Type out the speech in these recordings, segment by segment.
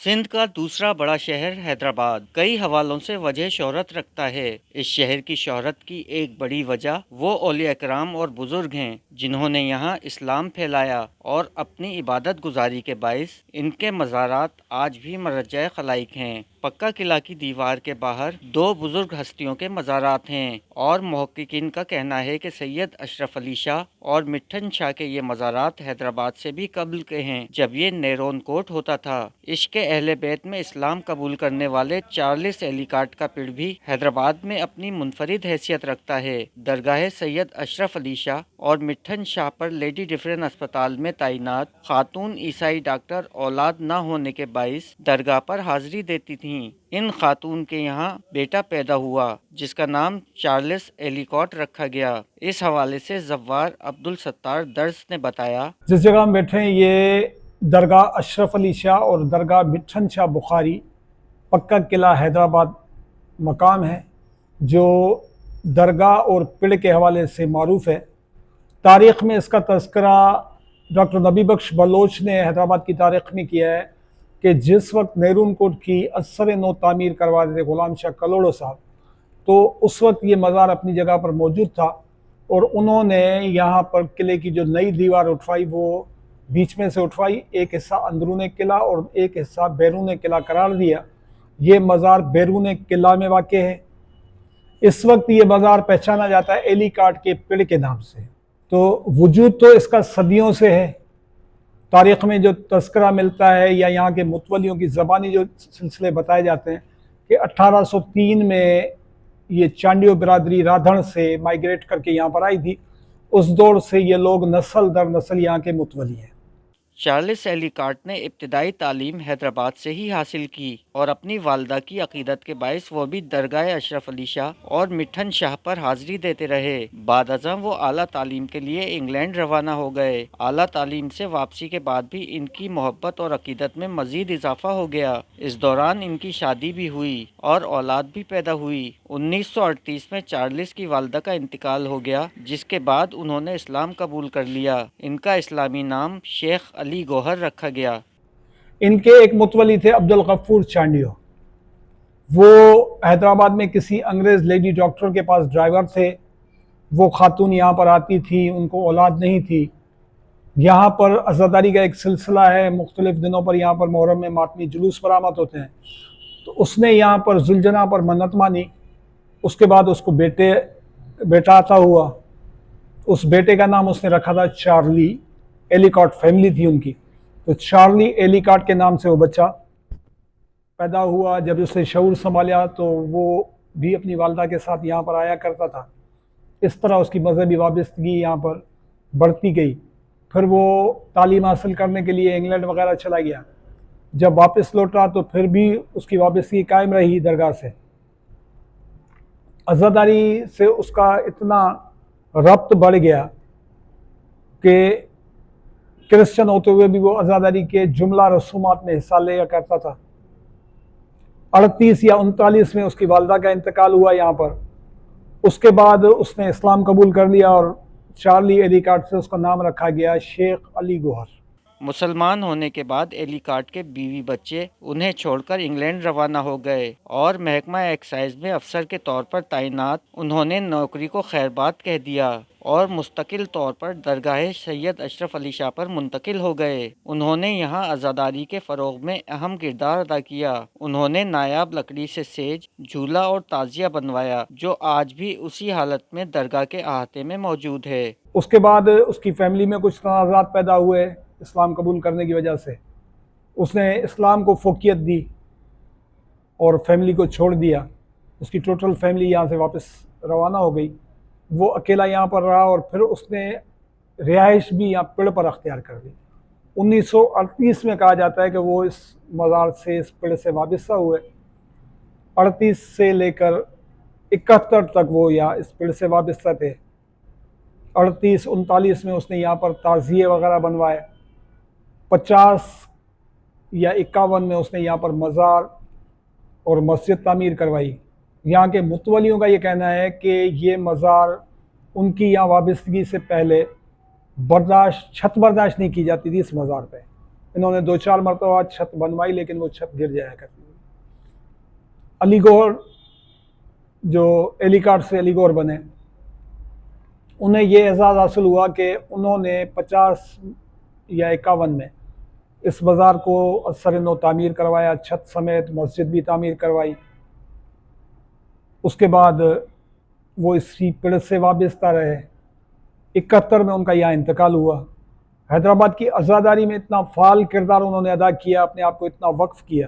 سندھ کا دوسرا بڑا شہر حیدرآباد کئی حوالوں سے وجہ شہرت رکھتا ہے۔ اس شہر کی شہرت کی ایک بڑی وجہ وہ اولیاء کرام اور بزرگ ہیں جنہوں نے یہاں اسلام پھیلایا، اور اپنی عبادت گزاری کے باعث ان کے مزارات آج بھی مرجع خلائق ہیں۔ پکا قلعہ کی دیوار کے باہر دو بزرگ ہستیوں کے مزارات ہیں، اور محققین کا کہنا ہے کہ سید اشرف علی شاہ اور مٹھن شاہ کے یہ مزارات حیدرآباد سے بھی قبل کے ہیں، جب یہ نیرون کوٹ ہوتا تھا۔ عشق اہل بیت میں اسلام قبول کرنے والے چارلس ایلیکاٹ کا پیڑ بھی حیدرآباد میں اپنی منفرد حیثیت رکھتا ہے۔ درگاہ سید اشرف علی شاہ اور مٹھن شاہ پر لیڈی ڈفرن اسپتال میں تعینات خاتون عیسائی ڈاکٹر اولاد نہ ہونے کے باعث درگاہ پر حاضری دیتی تھیں۔ ان خاتون کے یہاں بیٹا پیدا ہوا جس کا نام چارلس ایلیکاٹ رکھا گیا۔ اس حوالے سے زوار عبدالستار درس نے بتایا، جس جگہ ہم بیٹھے ہیں یہ درگاہ اشرف علی شاہ اور درگاہ مٹھن شاہ بخاری پکا قلعہ حیدرآباد مقام ہے، جو درگاہ اور پڑ کے حوالے سے معروف ہے۔ تاریخ میں اس کا تذکرہ ڈاکٹر نبی بخش بلوچ نے حیدرآباد کی تاریخ میں کیا ہے کہ جس وقت نیرون کوٹ کی اثر نو تعمیر کروا دیتے غلام شاہ کلوڑو صاحب، تو اس وقت یہ مزار اپنی جگہ پر موجود تھا، اور انہوں نے یہاں پر قلعے کی جو نئی دیوار اٹھوائی وہ بیچ میں سے اٹھوائی، ایک حصہ اندرون قلعہ اور ایک حصہ بیرون قلعہ قرار دیا۔ یہ مزار بیرون قلعہ میں واقع ہے۔ اس وقت یہ مزار پہچانا جاتا ہے ایلی کاٹ کے پڑ کے نام سے۔ تو وجود تو اس کا صدیوں سے ہے۔ تاریخ میں جو تذکرہ ملتا ہے یا یہاں کے متولیوں کی زبانی جو سلسلے بتائے جاتے ہیں کہ 1803 میں یہ چانڈیو برادری رادھن سے مائیگریٹ کر کے یہاں پر آئی تھی، اس دور سے یہ لوگ نسل در نسل یہاں کے متولی ہیں۔ چارلس ایلیکاٹ نے ابتدائی تعلیم حیدرآباد سے ہی حاصل کی، اور اپنی والدہ کی عقیدت کے باعث وہ بھی درگاہ اشرف علی شاہ اور مٹھن شاہ پر حاضری دیتے رہے۔ بعد ازاں وہ اعلیٰ تعلیم کے لیے انگلینڈ روانہ ہو گئے۔ اعلیٰ تعلیم سے واپسی کے بعد بھی ان کی محبت اور عقیدت میں مزید اضافہ ہو گیا۔ اس دوران ان کی شادی بھی ہوئی اور اولاد بھی پیدا ہوئی۔ 1938 میں چارلس کی والدہ کا انتقال ہو گیا، جس کے بعد انہوں نے اسلام قبول کر لیا۔ ان کا اسلامی نام شیخ علی گوہر رکھا گیا۔ ان کے ایک متولی تھے عبدالغفور چانڈیو، وہ حیدرآباد میں کسی انگریز لیڈی ڈاکٹر کے پاس ڈرائیور تھے۔ وہ خاتون یہاں پر آتی تھی، ان کو اولاد نہیں تھی۔ یہاں پر عزاداری کا ایک سلسلہ ہے، مختلف دنوں پر یہاں پر محرم میں ماتمی جلوس برآمد ہوتے ہیں۔ تو اس نے یہاں پر ذوالجناح پر منت مانی۔ اس کے بعد اس کو بیٹا عطا ہوا۔ اس بیٹے کا نام اس نے رکھا تھا چارلی۔ ایلیکاٹ فیملی تھی ان کی، تو چارلی ایلیکاٹ کے نام سے وہ بچہ پیدا ہوا۔ جب اس نے شعور سنبھالا تو وہ بھی اپنی والدہ کے ساتھ یہاں پر آیا کرتا تھا۔ اس طرح اس کی مذہبی وابستگی یہاں پر بڑھتی گئی۔ پھر وہ تعلیم حاصل کرنے کے لیے انگلینڈ وغیرہ چلا گیا۔ جب واپس لوٹا تو پھر بھی اس کی وابستگی قائم رہی درگاہ سے۔ عزاداری سے اس کا اتنا ربط بڑھ گیا کہ کرسچن ہوتے ہوئے بھی وہ عزاداری کے جملہ رسومات میں حصہ لیا کرتا تھا۔ 38 یا 39 میں اس کی والدہ کا انتقال ہوا یہاں پر۔ اس کے بعد اس نے اسلام قبول کر لیا، اور چارلی ایلیکاٹ سے اس کا نام رکھا گیا شیخ علی گوہر۔ مسلمان ہونے کے بعد ایلیکاٹ کے بیوی بچے انہیں چھوڑ کر انگلینڈ روانہ ہو گئے، اور محکمہ ایکسائز میں افسر کے طور پر تعینات انہوں نے نوکری کو خیر بات کہہ دیا، اور مستقل طور پر درگاہ سید اشرف علی شاہ پر منتقل ہو گئے۔ انہوں نے یہاں عزاداری کے فروغ میں اہم کردار ادا کیا۔ انہوں نے نایاب لکڑی سے سیج، جھولا اور تعزیہ بنوایا، جو آج بھی اسی حالت میں درگاہ کے احاطے میں موجود ہے۔ اس کے بعد اس کی فیملی میں کچھ تنازعات پیدا ہوئے اسلام قبول کرنے کی وجہ سے۔ اس نے اسلام کو فوقیت دی اور فیملی کو چھوڑ دیا۔ اس کی ٹوٹل فیملی یہاں سے واپس روانہ ہو گئی۔ وہ اکیلا یہاں پر رہا، اور پھر اس نے رہائش بھی یہاں پڑ پر اختیار کر لی۔ 1938 میں کہا جاتا ہے کہ وہ اس مزار سے، اس پڑ سے وابستہ ہوئے۔ 38 سے لے کر 71 تک وہ یہاں اس پڑ سے وابستہ تھے۔ 38 39 میں اس نے یہاں پر تعزیے وغیرہ بنوائے۔ 50 یا 51 میں اس نے یہاں پر مزار اور مسجد تعمیر کروائی۔ یہاں کے متولیوں کا یہ کہنا ہے کہ یہ مزار ان کی یہاں وابستگی سے پہلے چھت برداشت نہیں کی جاتی تھی اس مزار پہ۔ انہوں نے 2-4 مرتبہ چھت بنوائی لیکن وہ چھت گر جایا کرتی تھی۔ علی گور جو ایلی کارٹ سے علی گور بنے، انہیں یہ اعزاز حاصل ہوا کہ انہوں نے 50 یا 51 میں اس بازار کو اثر نو تعمیر کروایا، چھت سمیت مسجد بھی تعمیر کروائی۔ اس کے بعد وہ اسی پڑ سے وابستہ رہے۔ 71 میں ان کا یہاں انتقال ہوا۔ حیدرآباد کی عزاداری میں اتنا فعال کردار انہوں نے ادا کیا، اپنے آپ کو اتنا وقف کیا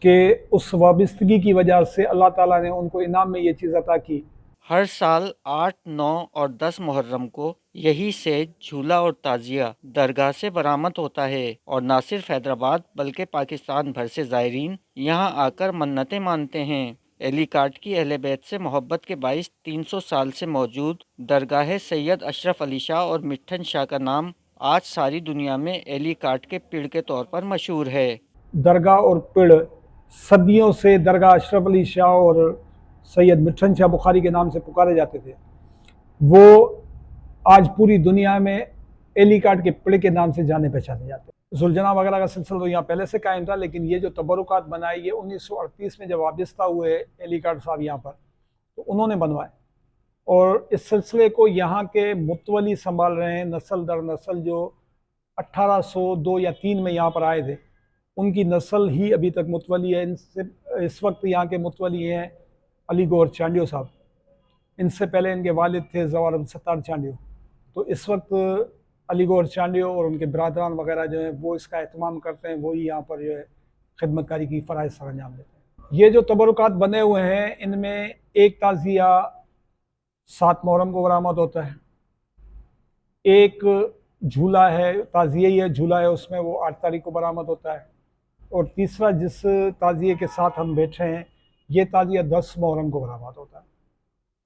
کہ اس وابستگی کی وجہ سے اللہ تعالیٰ نے ان کو انعام میں یہ چیز عطا کی۔ ہر سال 8، 9 اور 10 محرم کو یہی سے جھولا اور تعزیہ درگاہ سے برآمد ہوتا ہے، اور نہ صرف حیدرآباد بلکہ پاکستان بھر سے زائرین یہاں آ کر منتیں مانتے ہیں۔ ایلی کارٹ کی اہل بیت سے محبت کے باعث 300 سال سے موجود درگاہ سید اشرف علی شاہ اور مٹھن شاہ کا نام آج ساری دنیا میں ایلی کارٹ کے پڑ کے طور پر مشہور ہے۔ درگاہ اور پڑ صدیوں سے درگاہ اشرف علی شاہ اور سید مٹھن شاہ بخاری کے نام سے پکارے جاتے تھے۔ وہ آج پوری دنیا میں ایلی کارٹ کے پڑ کے نام سے جانے پہچانے جاتے ہیں۔ ذوالجناح وغیرہ کا سلسلہ تو یہاں پہلے سے قائم تھا، لیکن یہ جو تبرکات بنائے یہ 1938 میں جب وابستہ ہوئے ایلی کارٹ صاحب یہاں پر، تو انہوں نے بنوائے، اور اس سلسلے کو یہاں کے متولی سنبھال رہے ہیں نسل در نسل، جو 1802 یا 3 میں یہاں پر آئے تھے، ان کی نسل ہی ابھی تک متولی ہے۔ اس وقت یہاں کے متولی ہیں علی گور چانڈیو صاحب۔ ان سے پہلے ان کے والد تھے زوار ستار چانڈیو۔ تو اس وقت علی گور چانڈیو اور ان کے برادران وغیرہ جو ہیں وہ اس کا اہتمام کرتے ہیں، وہی یہاں پر جو ہے خدمت کاری کی فرائض سر انجام دیتے ہیں۔ یہ جو تبرکات بنے ہوئے ہیں ان میں ایک تعزیہ 7 محرم کو برآمد ہوتا ہے، ایک جھولا ہے، تعزیہ ہی ہے، جھولا ہے، اس میں وہ 8 تاریخ کو برآمد ہوتا ہے، اور تیسرا جس تعزیے کے ساتھ ہم بیٹھے ہیں یہ تعزیہ 10 محرم کو برآمد ہوتا ہے۔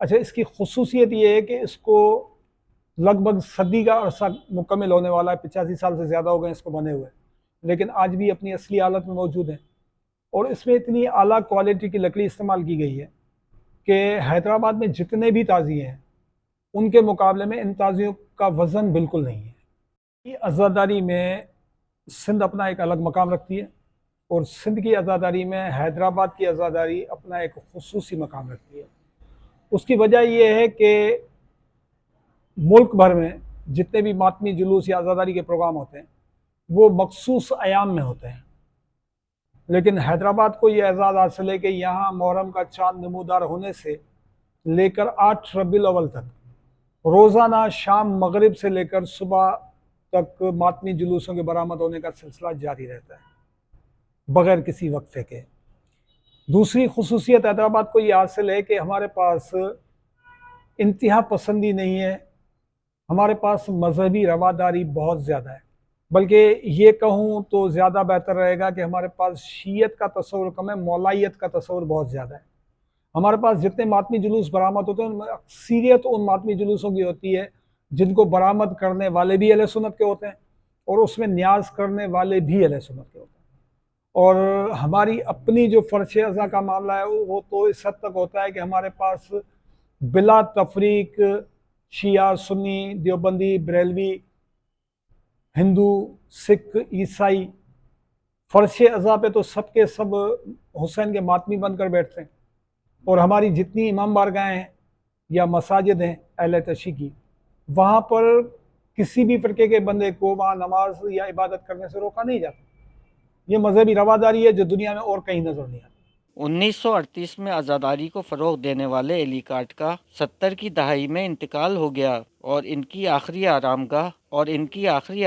اچھا، اس کی خصوصیت یہ ہے کہ اس کو لگ بھگ صدی کا عرصہ مکمل ہونے والا ہے، 85 سال سے زیادہ ہو گئے اس کو بنے ہوئے، لیکن آج بھی اپنی اصلی حالت میں موجود ہے، اور اس میں اتنی اعلیٰ کوالٹی کی لکڑی استعمال کی گئی ہے کہ حیدرآباد میں جتنے بھی تعزیے ہیں ان کے مقابلے میں ان تعزیوں کا وزن بالکل نہیں ہے۔ یہ عزاداری میں سندھ اپنا ایک الگ مقام رکھتی ہے، اور سندھ کی عزاداری میں حیدرآباد کی عزاداری اپنا ایک خصوصی مقام رکھتی ہے۔ اس کی وجہ یہ ہے کہ ملک بھر میں جتنے بھی ماتمی جلوس یا عزاداری کے پروگرام ہوتے ہیں وہ مخصوص ایام میں ہوتے ہیں، لیکن حیدرآباد کو یہ اعزاز حاصل ہے کہ یہاں محرم کا چاند نمودار ہونے سے لے کر 8 ربیع الاول تک روزانہ شام مغرب سے لے کر صبح تک ماتمی جلوسوں کے برآمد ہونے کا سلسلہ جاری رہتا ہے بغیر کسی وقفے کے۔ دوسری خصوصیت حیدرآباد کو یہ حاصل ہے کہ ہمارے پاس انتہا پسندی نہیں ہے، ہمارے پاس مذہبی رواداری بہت زیادہ ہے، بلکہ یہ کہوں تو زیادہ بہتر رہے گا کہ ہمارے پاس شیعت کا تصور کم ہے، مولائیت کا تصور بہت زیادہ ہے۔ ہمارے پاس جتنے ماتمی جلوس برآمد ہوتے ہیں ان میں اکثریت ان ماتمی جلوسوں کی ہوتی ہے جن کو برآمد کرنے والے بھی اہل سنت کے ہوتے ہیں اور اس میں نیاز کرنے والے بھی اہل سنت کے ہوتے ہیں۔ اور ہماری اپنی جو فرش ازاں کا معاملہ ہے وہ تو اس حد تک ہوتا ہے کہ ہمارے پاس بلا تفریق شیعہ، سنی، دیوبندی، بریلوی، ہندو، سکھ، عیسائی، فرش ازاں پہ تو سب کے سب حسین کے ماتمی بن کر بیٹھتے ہیں، اور ہماری جتنی امام بارگاہیں ہیں یا مساجد ہیں اہل تشیع کی، وہاں پر کسی بھی فرقے کے بندے کو وہاں نماز یا عبادت کرنے سے روکا نہیں جاتا۔ یہ مذہبی رواداری ہے جو دنیا میں اور کہیں نظر نہیں آتی۔ 1938 میں عزاداری کو فروغ دینے والے ایلی کارٹ کا 70 کی دہائی میں انتقال ہو گیا، اور ان کی آخری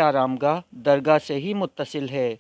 آرامگاہ درگاہ سے ہی متصل ہے۔